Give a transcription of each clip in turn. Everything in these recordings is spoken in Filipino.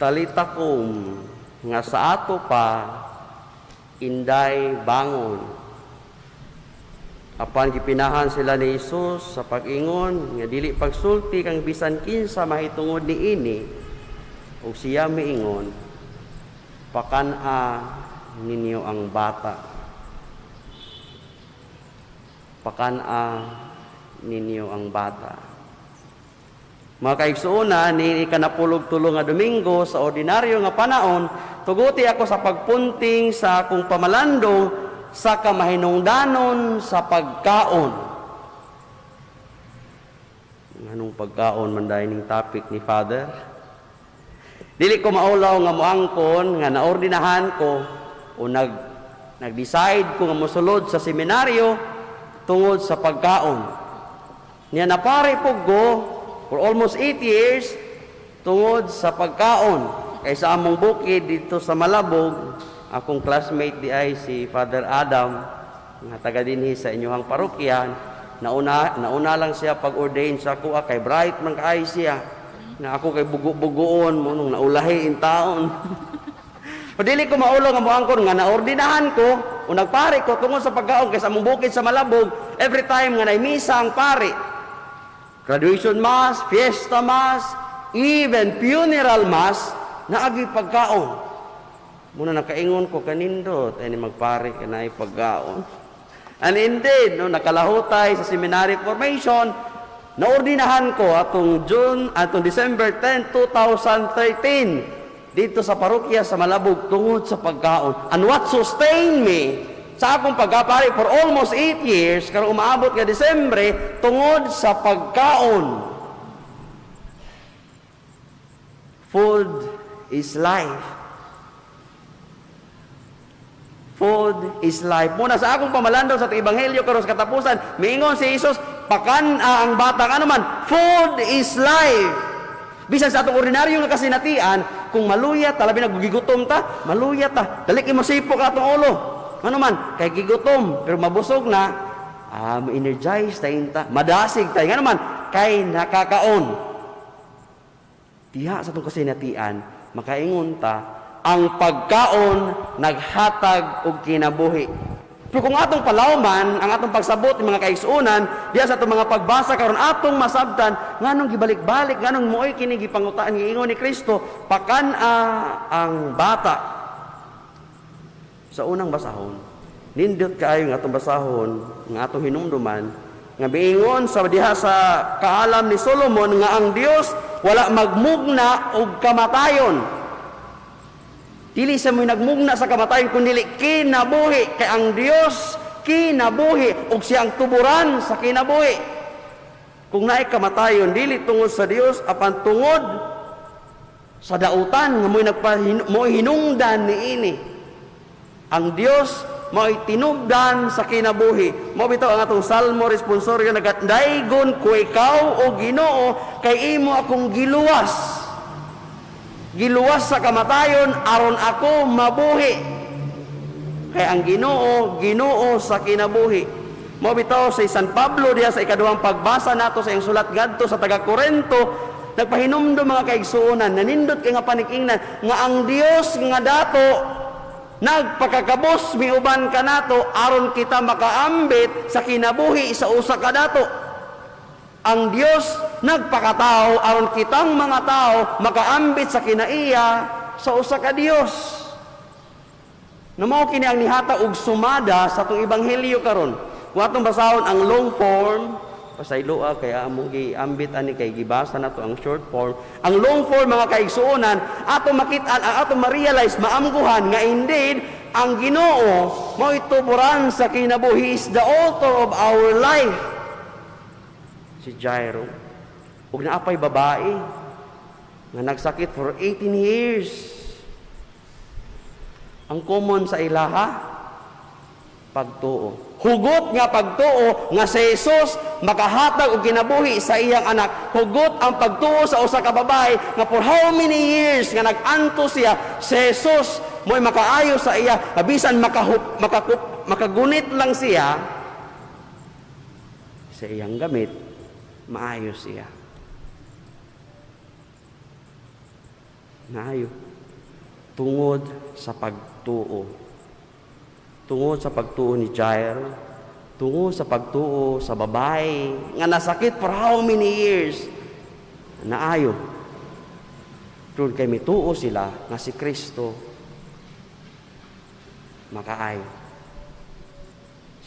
talitakom nga sa ato pa inday bangon. Apan gipinahan sila ni Hesus sa pag-ingon nga dili pagsulti kang bisan kinsa mahitungod niini, ug siya miingon, pakana ninyo ang bata. Pakana ninyo ang bata. Mga kaigsuuna, ni ikanapulog-tulo nga Domingo sa ordinaryo nga panahon, tuguti ako sa pagpunting sa akong pamalandong sa kamahinungdanon sa pagkaon. Anong pagkaon man dahil ning topic ni Father? Dili ko maulaw nga moangkon nga naordinahan ko o nag-decide ko nga mosulod sa seminaryo tungod sa pagkaon. Niya napare po go for almost 8 years tungod sa pagkaon. Kaysa among bukid dito sa Malabog, akong classmate di ay si Father Adam, nga taga dinhi sa inyong parokya. Nauna lang siya pag-ordain sa ako, kay bright man kaay siya. Na ako kay bugo-bugoon mo nung naulahi in taon. Padili ko maulo nga moangkon nga naordinahan ko o nagpare ko tungod sa pagkaon kaysa among bukid sa Malabog, every time nga naimisa ang pare. Graduation mass, fiesta mass, even funeral mass, naagi pagkaon. Muna nakaingon ko kanindot, ay ni magpare ka na pagkaon. And indeed, no, nakalahutay sa seminary formation, naordinahan ko atong December 10, 2013, dito sa parokya sa Malabog tungod sa pagkaon. And what sustained me sa akong pagkapari for almost 8 years, karong umaabot nga Disyembre, tungod sa pagkaon. Food is life. Food is life. Muna sa akong pamalandaw sa Ebanghelyo karon sa katapusan, miingon si Jesus, pakana ang batang ano man, food is life. Bisan sa atong ordinaryo nga kasinatian, kung maluya ta, labi nagugigutom ta, maluya ta, dali kay mosipok atong ulo. Ano man, kay gigutom, pero mabusog na, ma-energize tayo ta, madasig tayo. Ano man, kay nakakaon. Diha sa atong kasinatian, makaingon ta, ang pagkaon naghatag og kinabuhi. Pero kung atong palawman, ang atong pagsabot ng mga kaigsuunan, diya sa atong mga pagbasa karon atong masabtan, nganong gibalik-balik, nganong mo'y kini gipangutaan giingon ni Kristo, pakana ang bata. Sa unang basahon, nindot kaayo nga atong basahon, nga atong hinumduman, nga biingon sa diha sa kaalam ni Solomon nga ang Dios wala magmugna og kamatayon. Dili sa mo'y nagmugna sa kamatayon, kundi kinabuhi. Kay ang Dios kinabuhi, ug siya ang tuburan sa kinabuhi. Kung naay kamatayon, dili tungod sa Dios, apan tungod sa dautan, nga mo'y hinungdan niini. Ang Dios mo'y tinubdan sa kinabuhi. Mo bitaw ang atong salmo responsoryo, nagatdaygon ko ikaw o Ginoo, kay imo akong giluwas. Giluwas sa kamatayon aron ako mabuhi. Kaya ang Ginoo, Ginoo sa kinabuhi. Mo bitaw sa San Pablo diha sa ikaduhang pagbasa nato sa iyang sulat ngadto sa taga-Korinto, nagpahinumdum mga kaigsuonan, nanindot kay nga panikingnan nga ang Dios nga dato nagpakakabos miuban kanato aron kita makaambit sa kinabuhi sa usa ka dato. Ang Dios nagpakatao aron kitang mga tao makaambit sa kinaiya sa usa ka Dios. Namo kini ang nihata og sumada sa atong ebanghelyo karon. Kung atong basahon ang long form, pasayloa kaya among giambit ani kay gibasa nato ang short form. Ang long form mga kaigsuonan, atong makit-an, atong ma-realize, maamguhan nga indeed ang Ginoo mo'y tuburan sa kinabuhi, is the author of our life. Si Jairo, ug naapay babae nga nagsakit for 18 years. Ang common sa ilaha, pagtuo. Hugot nga pagtuo nga si Jesus makahatag og kinabuhi sa iyang anak. Hugot ang pagtuo sa usa ka babae nga for how many years nga nag-anto siya, si Jesus mo'y makaayo sa iya, bisan makagunit lang siya sa iyang gamit, maayos siya. Naayo. Tungod sa pagtuo. Tungod sa pagtuo ni Jair, tungod sa pagtuo sa babae nga nasakit for how many years. Naayo. Tungod kay mituo sila nga si Kristo makaayo.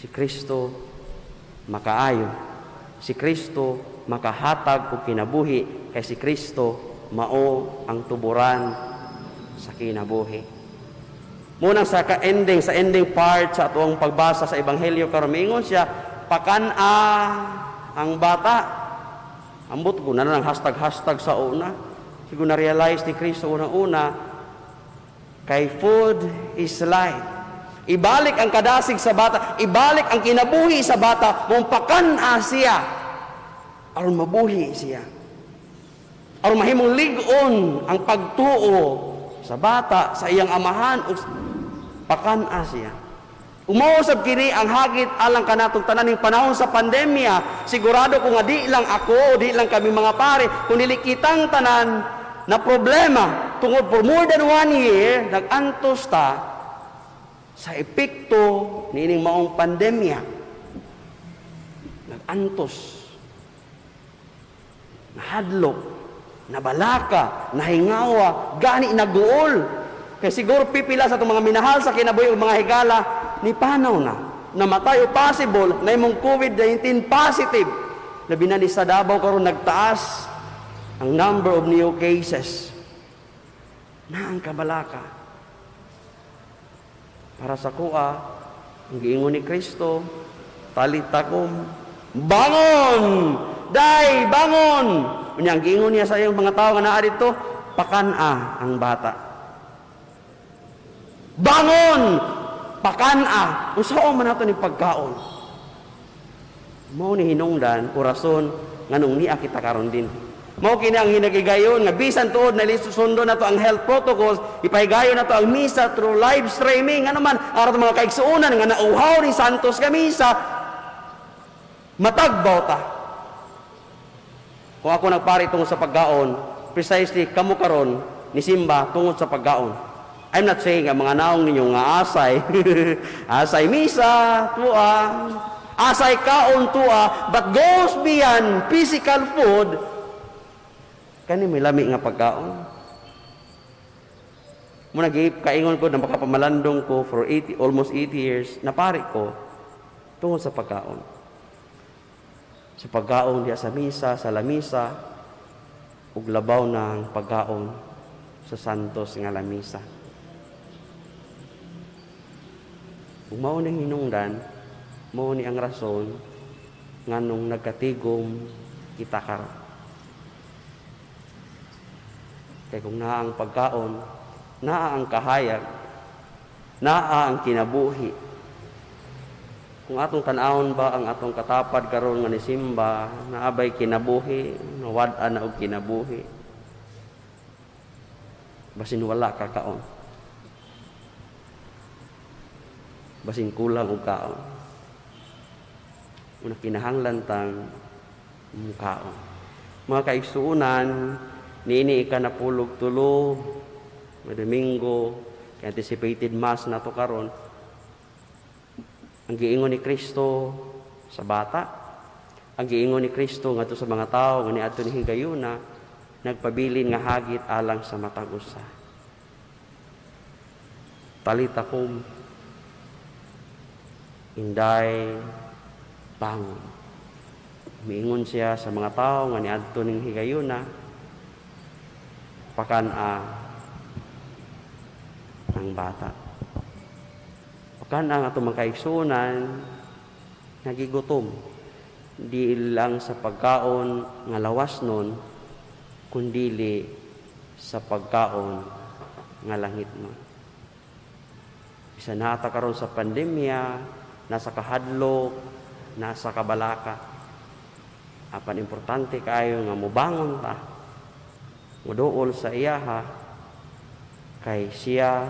Si Kristo makaayo. Si Kristo makahatag og kinabuhi kay si Kristo mao ang tuburan sa kinabuhi. Munang sa ending part sa atuang pagbasa sa ebanghelyo karon miingon siya pakana ang bata. Ambot ko na lang hashtag sa una. Siguro na-realize ni Kristo unang-una kay food is life. Ibalik ang kadasig sa bata, ibalik ang kinabuhi sa bata, kung pakana siya, aron mabuhi siya. Aron mahimong lig-on ang pagtuo sa bata, sa iyang amahan, pakana siya. Umausap kini ang hagit alang kanatong tanan ning panahon sa pandemya. Sigurado ko nga di lang ako, di lang kami mga pare, kundi kitang tanan na problema tungod for more than 1 year, nag-antos ta sa epekto nining maong pandemya. Nag-antos, nahadlok, nabalaka, nahingawa, gani naguol. Kaya siguro pipila sa itong mga minahal sa kinabuhi o mga higala, ni panaw na, namatay o possible na imong COVID-19 positive. Labi na ni sa Davao karon nagtaas ang number of new cases. Na ang kabalaka. Para sa kuha, ang giingon ni Kristo, talitakum, bangon! Day, bangon! Ang giingon niya sa iyong mga tao nga naa dito, pakana ang bata. Bangon! Pakana! Usaon man nato ni pagkaon. Mao ni hinungdan, orason, nganong niya kita karon din. Mao kini ang hinagigayon nga bisan tuod na lisusundo nato ang health protocols, ipahigayon nato ang misa through live streaming. Ano man aron mga kaigsuonan nga nauhaw ni Santos nga misa, matagbaw ta. Kung ako nagpari tungod sa pagkaon, precisely kamo karon ni simba tungod sa pagkaon. I'm not saying nga mga naong ninyo nga asay, asay misa, tua, asay kaon tua, but goes beyond physical food. Kani may lami nga pagkaon. Muna kaingon ko na makapamalandong ko for almost 80 years, napari ko tungod sa pagkaon. Sa pagkaon diya sa misa, sa lamisa, ug labaw ng pagkaon sa Santos nga lamisa. Kung mao ning hinungdan, mao ni ang rason nganong nagkatigom kita karon. Kaya kung naa ang pagkaon, naa ang kahayag, naa ang kinabuhi. Kung atong tanawon ba ang atong katapad karon nga ni simba, naabay kinabuhi, nawad-an na og kinabuhi. Basin wala ka kaon. Basin kulang og kaon. Una kinahanglan tang kaon. Mga kaigsuunan, niini ka napulog tulo, Domingo, anticipated mass na to karon. Ang giingon ni Kristo sa bata, ang giingon ni Kristo ngadto sa mga tao nga niadto ni higayuna, nagpabilin nga hagit alang sa matag usa. Talitakum, inday bangon. Miingon siya sa mga tao nga niadto ning higayuna, pakana ang bata. Pakana ang atong mga kaigsuonan nagigutom. Di lang sa pagkaon nga lawas nun, kundili sa pagkaon nga langit nun. Isa na ata karon sa pandemya, nasa kahadlok, nasa kabalaka. Apan importante kayo nga mobangon ta, muduol sa iyaha, kay siya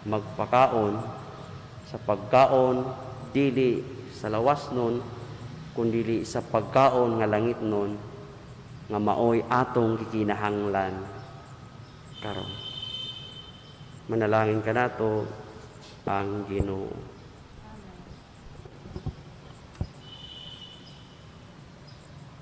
magpakaon sa pagkaon dili sa lawas nun, kundili sa pagkaon nga langit nun, nga maoy atong kikinahanglan karon. Manalangin ka nato ang Ginoo.